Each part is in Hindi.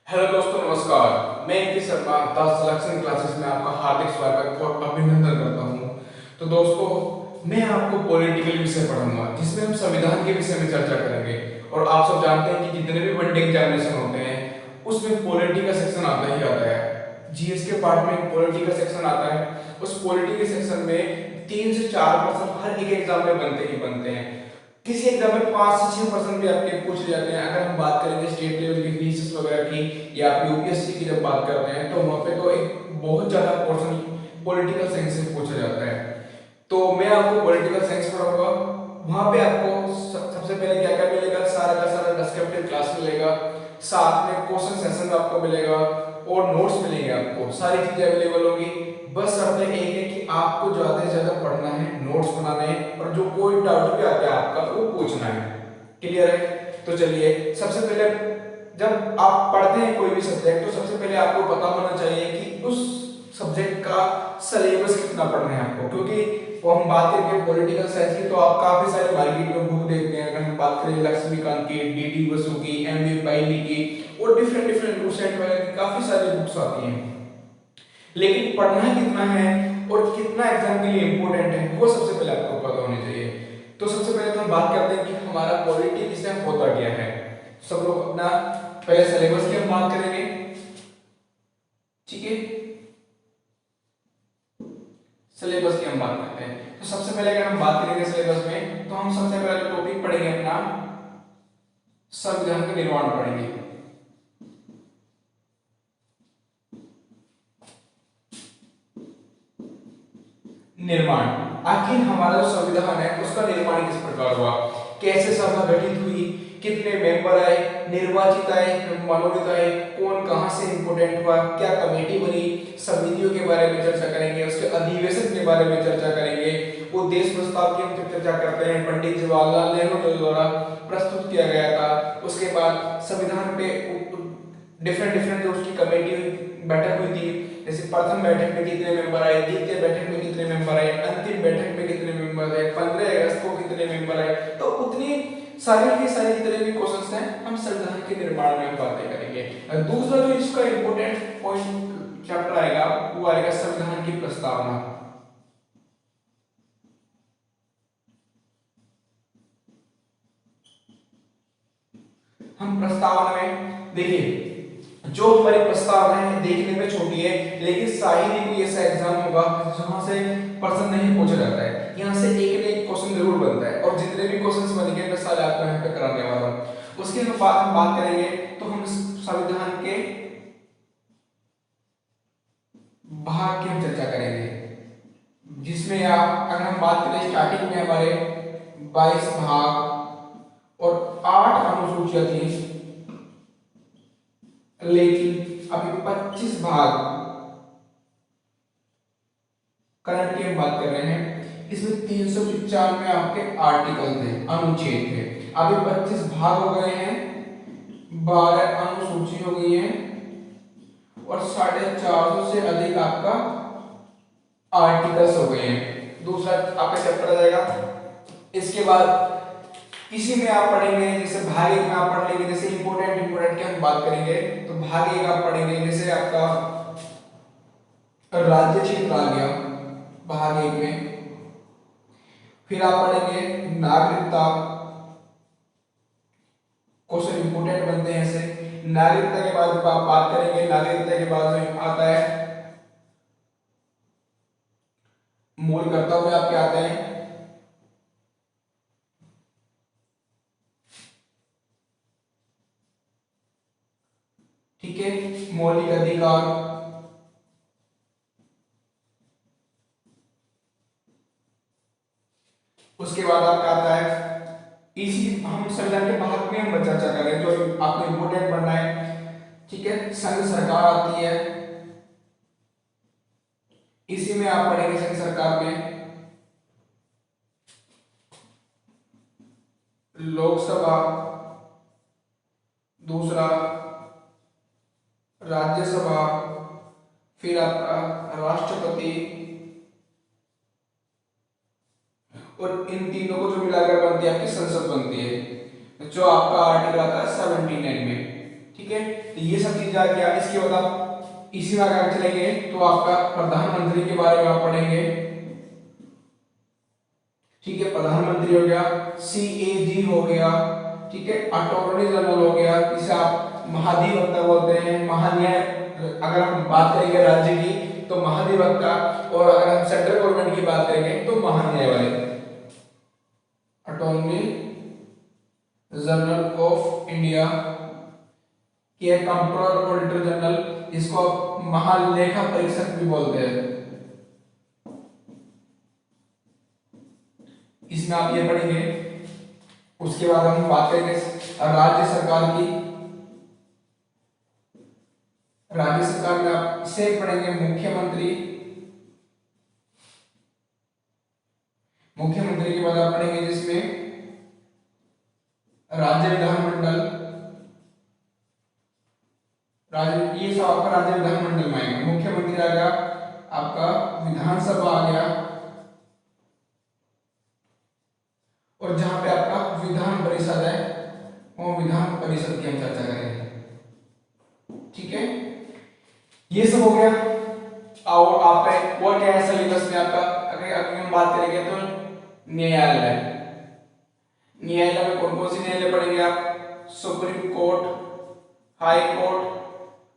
हेलो दोस्तों, नमस्कार। मैं इनकी शर्मा द सिलेक्शन क्लासेस में आपका हार्दिक स्वागत और अभिनंदन करता हूं। तो दोस्तों, मैं आपको पॉलिटिकल विषय पढ़ाऊंगा जिसमें हम संविधान के विषय में चर्चा करेंगे। और आप सब जानते हैं कि जितने भी वनडे एग्जामिनेशन होते हैं उसमें पॉलिटी का सेक्शन आता ही आता है। जीएस के पार्ट में पॉलिटी का सेक्शन आता है। उस पॉलिटी के सेक्शन में 3 से 4% हर एक एग्जाम में बनते ही बनते हैं। किसी एग्जाम में 5 से 6% भी आपके पूछ जाते हैं। अगर हम बात करेंगे स्टेट लेवल की फीस वगैरह की या आप यूपीएससी की जब बात करते हैं तो वहां पे तो एक बहुत ज्यादा पोर्शन पॉलिटिकल साइंस से पूछा जाता है। तो मैं आपको पॉलिटिकल साइंस पढ़ाऊंगा। वहां पे आपको सबसे पहले क्या क्या मिलेगा, सारा का सारा डिस्क्रिप्टिव क्लास मिलेगा, साथ में क्वेश्चन सेशन आपको मिलेगा और नोट्स मिलेंगे। आपको सारी चीजें अवेलेबल होगी। बस शर्त एक है कि आपको ज्यादा से ज्यादा पढ़ना है, नोट्स बनाने हैं और जो कोई डाउट भी आता है आपका वो पूछना है। क्लियर है? तो चलिए, सबसे पहले जब आप पढ़ते हैं कोई भी सब्जेक्ट तो सबसे पहले आपको पता होना चाहिए कि उस सब्जेक्ट का सिलेबस कितना पढ़ना है आपको। क्योंकि वो हम बात करेंगे पॉलिटिकल साइंस की तो आप काफी सारे मार्केट में बुक देखते हैं। अगर हम बात करें लक्ष्मीकांत की, डीडी बसु की, एमवी पाइली की और डिफरेंट डिफरेंट डोसेंट वगैरह की काफी सारी बुक्स आती हैं। लेकिन पढ़ना कितना है और कितना एग्जाम के लिए इंपॉर्टेंट है वो सबसे पहले आपको पता होनी चाहिए। तो सबसे पहले तो हम बात करते हैं कि हमारा पॉलिटी विषय होता क्या है। सब लोग अपना पहले सिलेबस की हम बात करेंगे। ठीक है, सिलेबस की हम बात करते हैं। तो सबसे पहले अगर हम बात करेंगे सिलेबस में तो हम सबसे पहले टॉपिक पढ़ेंगे अपना संविधान का निर्माण पढ़ेंगे। निर्माण, आखिर हमारा जो संविधान है उसका निर्माण किस प्रकार हुआ, कैसे सभा गठित हुई, कितने मेंबर आए, निर्वाचित आए, मनोनीत आए, कौन कहां से इंपोर्टेंट हुआ, क्या कमेटी बनी, समितियों के बारे में चर्चा करेंगे, उसके अधिवेशन के बारे में चर्चा करेंगे, वो देश प्रस्ताव की हम चर्चा करते हैं, पंडित जवाहरलाल नेहरू द्वारा प्रस्तुत किया गया था। उसके बाद संविधान पे डिफरेंट डिफरेंट जो उसकी कमेटी बैठक हुई थी, जैसे प्रथम बैठक में कितने मेंबर आए, द्वितीय बैठक में कितने मेंबर आए, अंतिम बैठक में कितने मेंबर आए, 15 अगस्त को कितने मेंबर आए। तो उतनी सारी की सारी जितने भी क्वेश्चंस हैं हम संविधान के निर्माण में हम बातें करेंगे। दूसरा जो इसका इंपॉर्टेंट पॉइंट चैप्टर आएगा वो आएगा संविधान की प्रस्तावना। हम प्रस्तावना में देखिए, जो हमारी प्रस्तावना है देखने में छोटी है लेकिन शायद ही कोई ऐसा एग्जाम होगा जहां से प्रश्न नहीं पूछा जाता है। यहाँ से एक न एक क्वेश्चन जरूर बनता है और जितने भी क्वेश्चंस बनेंगे मैं सारे आपको यहाँ पे कराने वाला हूँ। उसके बाद हम बात करेंगे तो हम संविधान के भाग की हम चर्चा करेंगे, जिसमें आप अगर हम बात करें स्टार्टिंग में हमारे 22 भाग और 8 अनुसूचियां थी, लेकिन अभी 25 भाग करंट की हम बात कर रहे हैं। इसमें 395 आपके आर्टिकल थे, अनुच्छेद थे। अभी 25 भाग हो गए हैं, 12 अनुसूची हो गई है और 450 से अधिक आपका आर्टिकल्स हो गए हैं। दूसरा आपका चैप्टर आ जाएगा। इसके बाद इसी में आप पढ़ेंगे, जैसे भाग एक में आप पढ़ लेंगे, जैसे इंपोर्टेंट की हम बात करेंगे तो भाग एक आप पढ़ेंगे, जैसे आपका राज्य क्षेत्र आ गया भाग एक में। फिर आप पढ़ेंगे नागरिकता, क्वेश्चन इंपोर्टेंट बनते हैं ऐसे। नागरिकता के बाद जब आप बात करेंगे, नागरिकता के बाद जो आता है मूल कर्तव्य आपके आते हैं। ठीक है, मौलिक अधिकार, उसके बाद आपका आता है इसी हम संविधान के भाग में हम चर्चा करें जो आपको इंपोर्टेंट पढ़ना है। ठीक है, संघ सरकार आती है, इसी में आप पढ़ेंगे संघ सरकार में लोकसभा, दूसरा राज्यसभा, फिर आपका राष्ट्रपति और इन तीनों को जो मिलाकर बनती है आपकी संसद बनती है, जो आपका आर्टिकल आता है 79 में। ठीक है, तो ये सब चीज आ गया। इसके बाद आप इसी में आगे चलेंगे तो आपका प्रधानमंत्री के बारे में आप पढ़ेंगे। ठीक है, प्रधानमंत्री हो गया, CAG हो गया, ठीक है, अटॉर्नी जनरल हो गया, इसे आप महाधिवक्ता बोलते हैं, महान्याय, अगर हम बात करेंगे राज्य की तो महाधिवक्ता, और अगर हम सेंट्रल गवर्नमेंट की बात करेंगे तो महान्याय वाले, अटॉर्नी जनरल ऑफ इंडिया, के कंट्रोलर ऑडिटर जनरल, इसको महालेखा परीक्षक भी बोलते हैं। इसमें आप ये पढ़ेंगे। उसके बाद हम बात करेंगे राज्य सरकार की। राज्य सरकार में आप इसे पढ़ेंगे मुख्यमंत्री। मुख्यमंत्री के बाद आप पढ़ेंगे जिसमें राज्य विधानमंडल, ये सब आपका राज्य विधानमंडल में आएगा। मुख्यमंत्री आ गया, आपका विधानसभा आ गया, और जहां पे आपका विधान परिषद है वो विधान परिषद की हम चर्चा करेंगे। ठीक है, ये सब हो गया। और आपका और क्या है सिलेबस में आपका, अगर हम बात करेंगे तो न्यायालय। न्यायालय में कौन कौन सी न्यायालय पढ़ेंगे आप? सुप्रीम कोर्ट, हाई कोर्ट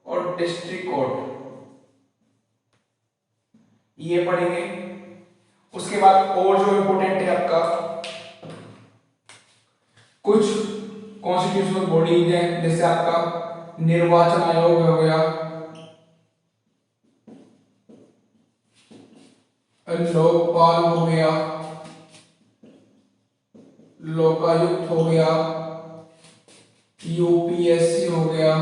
और डिस्ट्रिक्ट कोर्ट, ये पढ़ेंगे। उसके बाद और जो इंपॉर्टेंट है आपका, कुछ कॉन्स्टिट्यूशनल बॉडीज है, जैसे आपका निर्वाचन आयोग हो गया, लोकपाल हो गया, लोकायुक्त हो गया, यूपीएससी हो गया,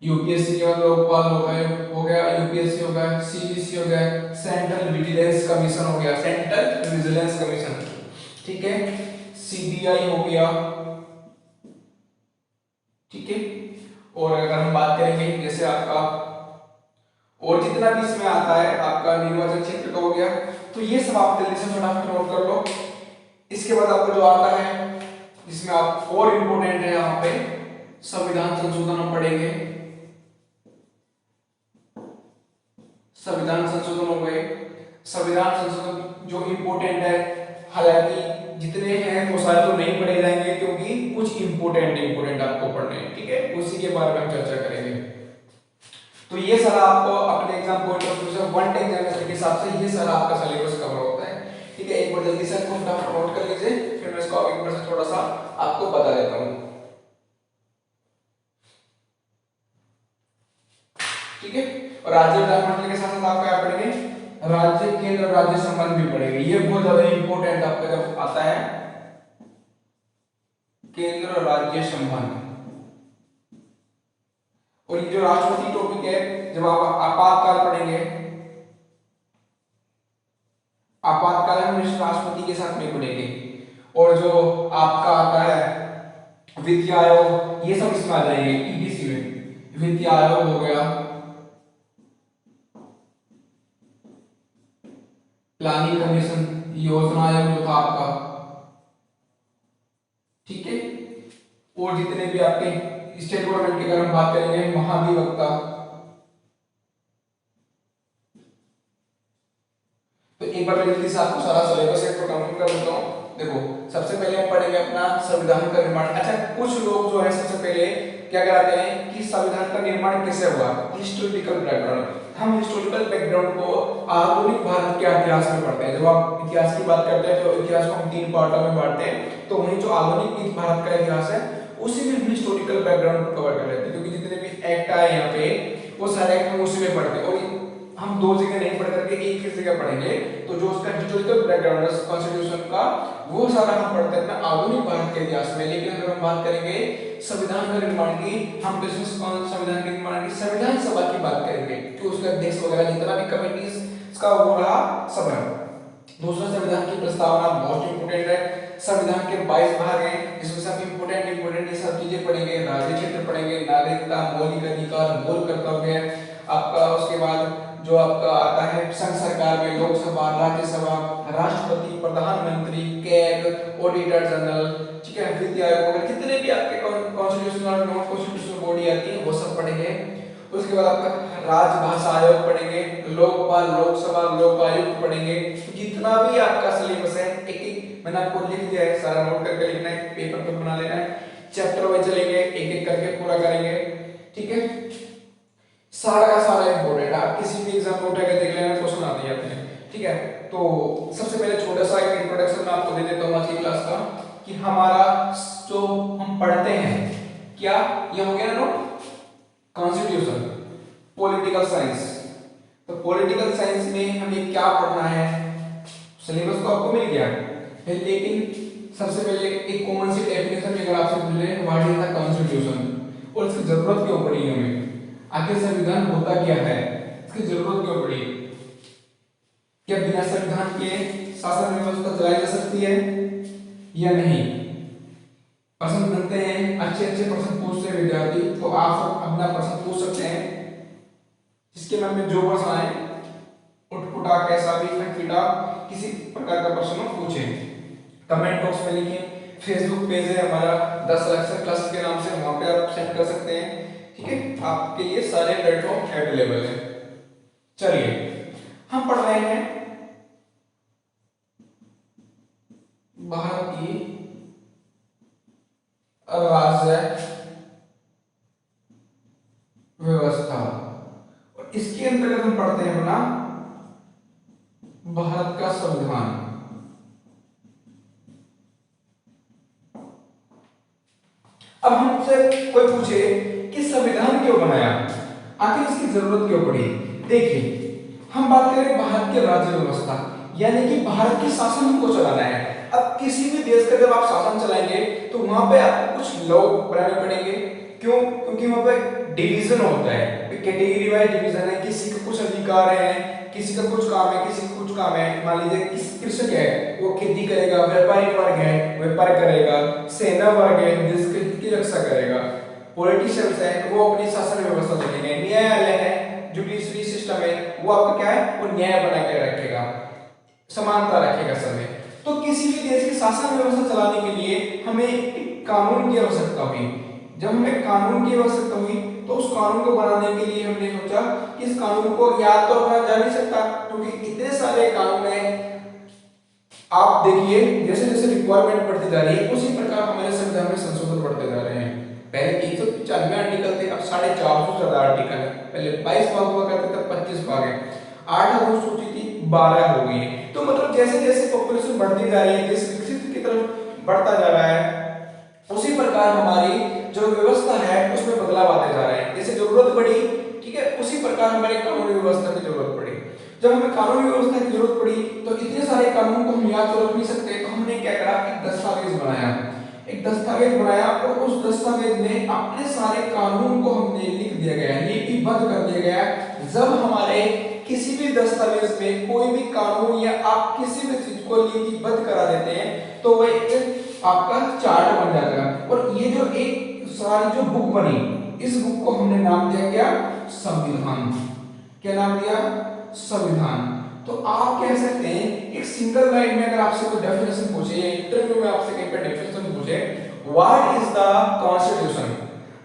यूपीएससी के बाद लोकपाल लोकायुक्त हो गया, यूपीएससी हो गया, सीवीसी हो गया, सेंट्रल विजिलेंस कमीशन हो गया, सेंट्रल विजिलेंस कमीशन, ठीक है, सीबीआई हो गया, ठीक है। और अगर हम बात करेंगे जैसे आपका और जितना भी इसमें आता है, आपका निर्वाचन क्षेत्र का हो गया, तो ये सब आप जल्दी से फटाफट नोट कर लो। इसके बाद आपको जो आता है जिसमें आप और इंपॉर्टेंट है यहाँ पे संविधान संशोधन हम पढ़ेंगे। संविधान संशोधन हो गए। संविधान संशोधन जो इंपॉर्टेंट है, हालांकि जितने हैं वो सारे तो नहीं पढ़े जाएंगे क्योंकि कुछ इंपॉर्टेंट आपको पढ़ने हैं, ठीक है, उसी के बारे में हम चर्चा करेंगे। तो ये सारा आपको अपने एग्जाम पॉइंट ऑफ व्यू से वन टाइम एग्जामिनेशन के हिसाब से ये सारा आपका सिलेबस कवर होता है, ठीक है। एक बार जल्दी से इसको फटाफट नोट कर लीजिए, फिर मैं इसको एक बार से थोड़ा सा आपको बता देता हूँ, ठीक है। और राज्य विधानमंडल के साथ साथ आप क्या पढ़ेंगे? राज्य केंद्र राज्य संबंध भी पढ़ेंगे। ये बहुत ज्यादा इंपॉर्टेंट आपका जब आता है केंद्र राज्य संबंध। और ये जो राष्ट्रपति टॉपिक है, जब आप आपातकाल पढ़ेंगे, आपातकाल हम राष्ट्रपति के साथ में पढ़ेंगे। और जो आपका आता है वित्त आयोग, ये सब इसमें आ जाएंगे ईडीसी में। वित्त आयोग हो गया, प्लानिंग कमीशन, योजना आयोग जो था आपका, ठीक है। और जितने भी आपके स्टेट गवर्नमेंट की अगर हम बात करेंगे, महाधिवक्ता। तो एक बार जल्दी से आपको सारा सिलेबस एक बार कंप्लीट कर देता हूं। देखो, सबसे पहले हम पढ़ेंगे अपना संविधान का निर्माण। अच्छा, कुछ लोग जो है सबसे पहले क्या कराते हैं कि संविधान का निर्माण कैसे हुआ, हिस्टोरिकल बैकग्राउंड। हम हिस्टोरिकल बैकग्राउंड को आधुनिक भारत के इतिहास में पढ़ते हैं। जब आप इतिहास की बात करते हैं तो इतिहास को हम 3 पार्टों में बांटते हैं, तो वही जो आधुनिक भारत का इतिहास है उसी में हम हिस्टोरिकल बैकग्राउंड को कवर कर लेते हैं, क्योंकि जितने भी एक्ट आए यहाँ पे वो सारे एक्ट हम उसी में पढ़ते हैं। और हम 2 जगह नहीं पढ़ करके एक ही जगह पढ़ेंगे, तो जो उसका हिस्टोरिकल बैकग्राउंड है कॉन्स्टिट्यूशन का, वो सारा हम पढ़ते हैं आधुनिक भारत के इतिहास में। लेकिन अगर हम बात करेंगे संविधान का निर्माण की, हम तो संविधान के निर्माण की संविधान सभा की बात करेंगे कि उसका अध्यक्ष वगैरह जितना भी कमेटीज का वो रहा सब है। दूसरा, संविधान की प्रस्तावना बहुत इंपोर्टेंट है। संविधान के 22 भाग हैं, जिसमें सब इंपोर्टेंट ये सब चीजें पढ़ेंगे। राज्य क्षेत्र पढ़ेंगे, नागरिकता, मौलिक अधिकार, मूल कर्तव्य आपका। उसके बाद जो आपका आता है संघ सरकार में, लोकसभा, राज्यसभा, राष्ट्रपति, प्रधानमंत्री, कैग, ऑडिटर जनरल, ठीक है, वित्त आयोग वगैरह जितने भी आपके कॉन्स्टिट्यूशनल नॉन कॉन्स्टिट्यूशनल बॉडी आती है वो सब पढ़ेंगे। उसके बाद आपका राजभाषा आयोग पढ़ेंगे, लोकपाल, लोकसभा, लोकायुक्त पढ़ेंगे। जितना भी आपका सिलेबस है एक एक मैंने आपको लिख दिया है, सारा नोट करके लिखना है, पेपर पे बना लेना है, चैप्टर वाइज चलेंगे, एक एक करके पूरा करेंगे, ठीक है। सारा का सारा इंपॉर्टेंट, आप किसी भी एग्जाम में उठा के देख लेना, क्वेश्चन आते जाते हैं, ठीक है। तो सबसे पहले छोटा सा एक इंट्रोडक्शन मैं आपको दे देता हूँ आज की क्लास का, कि हमारा जो हम पढ़ते हैं क्या, ये हो गया ना कॉन्स्टिट्यूशन, पॉलिटिकल साइंस। तो पॉलिटिकल साइंस में हमें क्या पढ़ना है, सिलेबस तो आपको मिल गया है, लेकिन सबसे पहले एक कॉमन सी डेफिनेशन अगर आपसे पूछे व्हाट इज द कॉन्स्टिट्यूशन और इसकी जरूरत क्यों पड़ी हमें, आखिर संविधान होता क्या है, इसकी जरूरत क्यों पड़ी, क्या बिना संविधान के शासन व्यवस्था चलाई जा सकती है या नहीं। प्रश्न बनते हैं, अच्छे अच्छे प्रश्न पूछते हैं विद्यार्थी, तो आप सब अपना प्रश्न पूछ सकते हैं, जिसके मन में जो प्रश्न आए उठपुटा कैसा भी फटफिटा किसी प्रकार का प्रश्न पूछे, कमेंट बॉक्स में लिखें। फेसबुक पेज है हमारा 10 लक्ष्य क्लास के नाम से, वहां पे आप सेंड कर सकते हैं, ठीक है, आपके लिए सारे प्लेटफॉर्म अवेलेबल है। चलिए हम पढ़ रहे हैं भारत की राज्य व्यवस्था, और इसके अंतर्गत हम पढ़ते हैं अपना भारत का संविधान। अब हमसे कोई पूछे कि संविधान क्यों बनाया, आखिर इसकी जरूरत क्यों पड़ी। देखिए हम बात करें भारत के राज्य व्यवस्था, यानी कि भारत के शासन हमको चलाना है। अब किसी भी देश का जब आप शासन चलाएंगे तो वहां पे आपको कुछ लॉ बनाने पड़ेंगे, क्यों, क्योंकि वहां पे डिवीजन होता है, कैटेगरी वाइज डिवीजन है, किसी को कुछ अधिकार है, किसी का कुछ काम है, किसी का कुछ काम है। मान लीजिए कृषक है वो खेती करेगा, व्यापारिक वर्ग है व्यापार करेगा, सेना वर्ग है देश की रक्षा करेगा, पॉलिटिशियंस है वो अपनी शासन व्यवस्था चलेंगे, न्यायालय है, जुडिशरी सिस्टम है वो आपका क्या है, वो न्याय बना के रखेगा, समानता रखेगा सब में। तो किसी भी देश की शासन व्यवस्था चलाने के लिए हमें एक कानून की आवश्यकता हुई। जब हमें कानून की आवश्यकता हुई तो उस कानून को बनाने के लिए हमने सोचा कि इस कानून को याद तो रखा जा नहीं सकता, क्योंकि इतने सारे कानून हैं। आप देखिए जैसे जैसे रिक्वायरमेंट बढ़ती जा रही है उसी प्रकार हमारे संविधान में संशोधन बढ़ते जा रहे हैं। पहले 395 आर्टिकल थे, अब 450 से ज्यादा आर्टिकल है। पहले 22 भाग हुआ करते थे, 25 भाग है। 8 अनुसूची थी, 12 हो गई है। तो मतलब जैसे जैसे पॉपुलेशन बढ़ती जा रही है, देश विकसित की तरफ बढ़ता जा रहा है, उसी प्रकार हमारी जो व्यवस्था है उसमें बदलाव आते जा रहे हैं। जैसे जरूरत पड़ी, ठीक है, उसी प्रकार हमारे कानूनी व्यवस्था की जरूरत पड़ी। जब हमें कानूनी व्यवस्था की जरूरत पड़ी तो इतने सारे कानून को हम याद तो रख नहीं सकते, तो हमने क्या करा, एक दस्तावेज बनाया, एक दस्तावेज बनाया और उस दस्तावेज में अपने सारे कानून को हमने लिख दिया गया, लिपिबद्ध कर दिया गया। जब हमारे किसी भी दस्तावेज में कोई भी कानून या आप किसी भी चीज को लिपिबद्ध करा देते हैं तो वह एक आपका चार्ट बन जाता है। और ये जो एक सारी जो बुक बनी, इस बुक को हमने नाम दिया क्या, संविधान। क्या नाम दिया, संविधान। तो आप कह सकते हैं एक सिंगल लाइन में अगर आपसे कोई डेफिनेशन पूछे या इंटरव्यू में आपसे कहीं पे डेफिनेशन पूछे, व्हाट इज द कॉन्स्टिट्यूशन,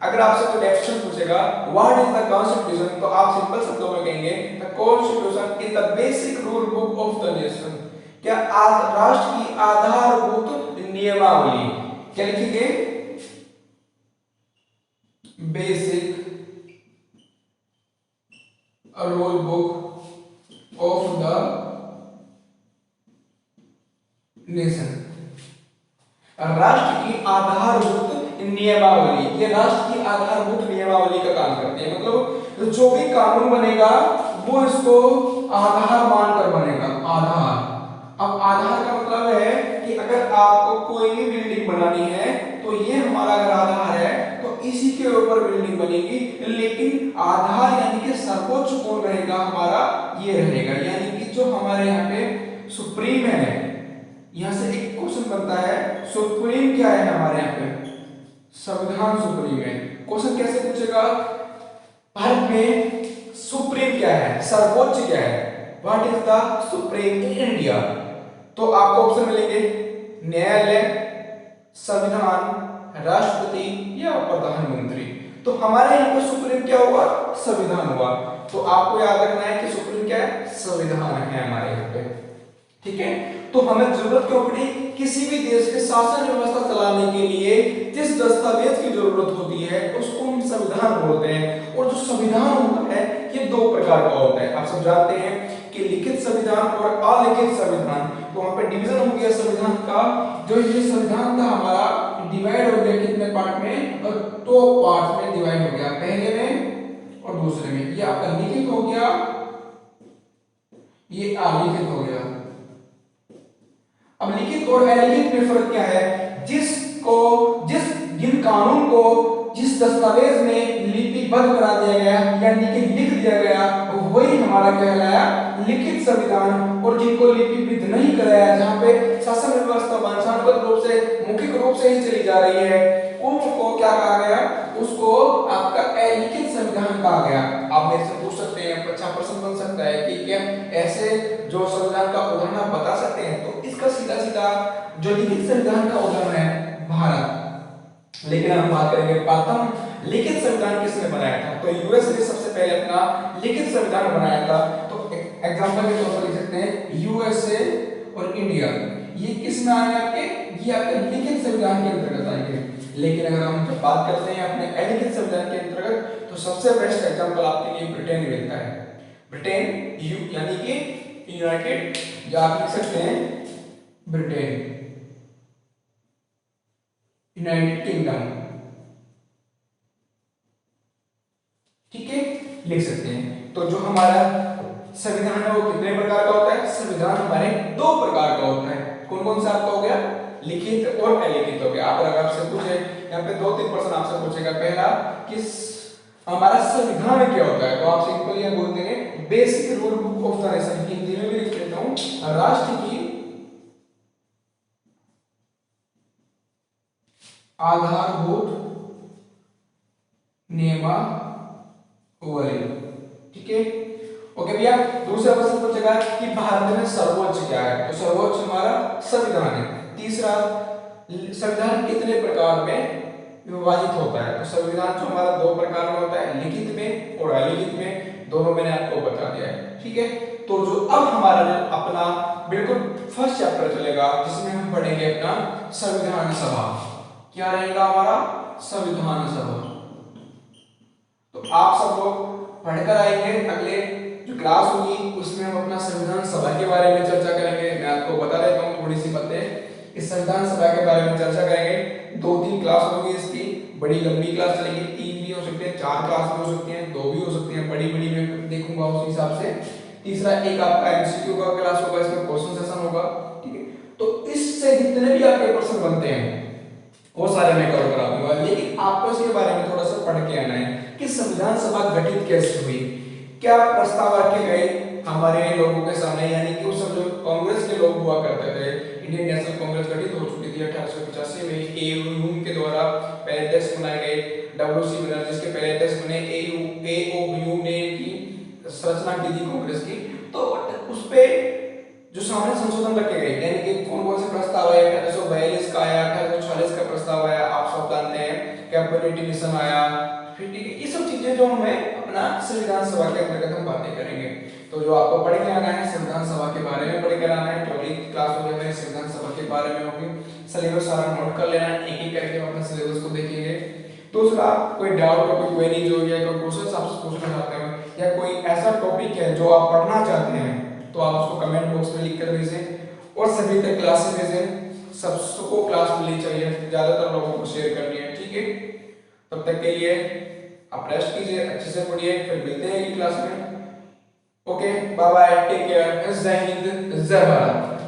अगर आपसे कोई डेफिनेशन पूछेगा व्हाट इज द कॉन्स्टिट्यूशन, तो आप सिंपल शब्दों में कहेंगे the constitution is the basic rule book of the nation. क्या राष्ट्र की आधारभूत नियमावली, क्या लिखेंगे, basic rule book of the nation. राष्ट्र की आधारभूत नियमावली, ये राष्ट्र की आधारभूत नियमावली का काम करती है। मतलब जो भी कानून बनेगा वो इसको आधार मानकर बनेगा, आधार। अब आधार का मतलब है कि अगर आपको कोई भी बिल्डिंग बनानी है तो ये हमारा अगर आधार है तो इसी के ऊपर बिल्डिंग बनेगी, लेकिन आधार यानी कि सर्वोच्च कौन रहेगा, हमारा ये रहेगा। यानी कि जो हमारे यहाँ पे सुप्रीम है, यहाँ से एक क्वेश्चन बनता है, सुप्रीम क्या है हमारे यहाँ पे, संविधान सुप्रीम है। क्वेश्चन कैसे पूछेगा, भारत में सुप्रीम क्या है, सर्वोच्च क्या है, what is the supreme in India. तो आपको ऑप्शन मिलेंगे न्यायालय, संविधान, राष्ट्रपति या प्रधानमंत्री। तो हमारे यहाँ पे सुप्रीम क्या हुआ, संविधान हुआ। तो आपको याद रखना है कि सुप्रीम क्या है, संविधान है हमारे यहाँ पे, ठीक है। तो हमें जरूरत क्यों पड़ी, किसी भी देश के शासन व्यवस्था चलाने के लिए जिस दस्तावेज की जरूरत होती है उसको हम संविधान बोलते हैं। और जो संविधान होता है ये दो प्रकार का होता है, आप सब जानते हैं कि लिखित संविधान और अलिखित संविधान। तो वहां पे डिवीजन हो गया संविधान का, जो ये संविधान था हमारा डिवाइड हो गया कितने पार्ट में, और दो पार्ट में डिवाइड हो गया, पहले में और दूसरे में। ये आपका लिखित हो गया, ये अलिखित हो गया। अब लिखित और अलिखित में फर्क क्या है, जिन कानून को जिस दस्तावेज में लिपिबद्ध करा दिया गया यानी कि लिख दिया गया वही हमारा कहलाया लिखित संविधान। और जिनको लिपिबद्ध नहीं कराया, जहां पे शासन व्यवस्था वंशानुगत रूप से मौखिक रूप से ही चली जा रही है, उनको क्या कहा गया, उसको आपका अलिखित संविधान कहा गया। आप मेरे से पूछ सकते हैं, अच्छा प्रश्न बन सकता है कि क्या ऐसे जो संविधान का उदाहरण आप बता सकते हैं, तो इसका सीधा सीधा जो लिखित संविधान का उदाहरण है भारत। लेकिन हम बात करेंगे प्रथम लिखित संविधान किसने बनाया था, तो यूएस ने सबसे पहले अपना लिखित संविधान बनाया था। तो एग्जांपल के तौर पर लिख सकते हैं यूएसए और इंडिया, ये किस में आएंगे आपके, ये आपके लिखित संविधान के अंतर्गत आएंगे। लेकिन अगर हम जब बात करते हैं अपने अलिखित संविधान के अंतर्गत, तो सबसे बेस्ट एग्जांपल आपके लिए ब्रिटेन मिलता है। ब्रिटेन यानी कि यूनाइटेड, या आप लिख सकते हैं ब्रिटेन, यूनाइटेड किंगडम, ठीक है, लिख सकते हैं। तो जो हमारा संविधान है वो कितने प्रकार का होता है, संविधान हमारे दो प्रकार का होता है। कौन कौन सा आपका हो गया, लिखित और अलिखित हो गया। आप अगर आपसे पूछे, यहाँ पे 2-3 प्रश्न आपसे पूछेगा, पहला कि हमारा संविधान क्या होता है, तो आप सिंपल ये बोल देंगे basic rule book of the nation, Hindi में भी लिख देता हूं, राष्ट्र की आधारभूत नियमावली, ठीक है। ओके भैया, दूसरा प्रश्न पूछेगा कि भारत में सर्वोच्च क्या है, तो सर्वोच्च हमारा संविधान है। तीसरा, संविधान कितने प्रकार में विभाजित होता है, तो संविधान जो हमारा दो प्रकार में होता है, लिखित में और अलिखित में, दोनों मैंने आपको बता दिया है, ठीक है। तो जो अब हमारा अपना बिल्कुल फर्स्ट चैप्टर चलेगा जिसमें हम पढ़ेंगे अपना संविधान सभा। क्या रहेगा हमारा, संविधान सभा। तो आप सब लोग पढ़कर आएंगे, अगले जो क्लास होगी उसमें हम अपना संविधान सभा के बारे में चर्चा करेंगे। मैं आपको बता देता हूँ थोड़ी सी बातें, इस संविधान सभा के बारे में चर्चा करेंगे। 2-3 क्लास होगी इसकी, बड़ी लंबी क्लास चलेगी, 3 भी हो सकते हैं, 4 क्लास भी हो सकती हैं, 2 भी हो सकती हैं, बड़ी बड़ी मैं देखूंगा उस हिसाब से। तीसरा, एक आपका एमसीक्यू का क्लास होगा, इसमें क्वेश्चन सेशन होगा, ठीक है। तो इससे जितने भी आपके प्रश्न बनते हैं वो सारे मैं कवर करा दूंगा। लेकिन आपको इसके बारे में थोड़ा सा पढ़ के आना है कि संविधान सभा गठित कैसे हुई, क्या प्रस्ताव रखे गए हमारे लोगों के सामने, यानी कि उस समय जो कांग्रेस के लोग हुआ करते थे, इंडियन नेशनल कांग्रेस गठित हो चुकी थी 1885 में, एओयू के द्वारा पहले अध्यक्ष बनाए गए, डब्ल्यूसी बनर्जी के पहले अध्यक्ष बने, एओयू ने की संरचना की थी कांग्रेस की। तो उस पे जो सामने संशोधन रखे गए, यानी कि कौन कौन से प्रस्ताव आए, 1842 का आया, 1846 का प्रस्ताव आया, आप सब जानते हैं, कैबिनेट मिशन आया, फिर ठीक है, ये सब चीजें जो हमें अपना संविधान सभा के अंतर्गत हम बातें करेंगे। तो जो आपको पढ़ के आना है संविधान सभा के बारे में पढ़ के आना है, तो अगली क्लास में संविधान सभा के बारे में होगी, सिलेबस सारा नोट कर लेना, एक एक करके अपने सिलेबस को देखेंगे। दूसरा, कोई डाउट हो, कोई क्वेरी जो है, कोई क्वेश्चन आपसे पूछना चाहते हैं, या कोई ऐसा टॉपिक है जो आप पढ़ना चाहते हैं, तो आप उसको कमेंट बॉक्स में लिख कर भेजें। और सभी तक क्लास में भेजें, सबको क्लास मिलनी चाहिए, ज्यादातर लोगों को शेयर करनी है, ठीक है। तब तक के लिए आप रेस्ट कीजिए, अच्छे से पढ़िए, फिर मिलते हैं अगली क्लास में। Okay, bye bye, take care, जय हिंद, जय भारत।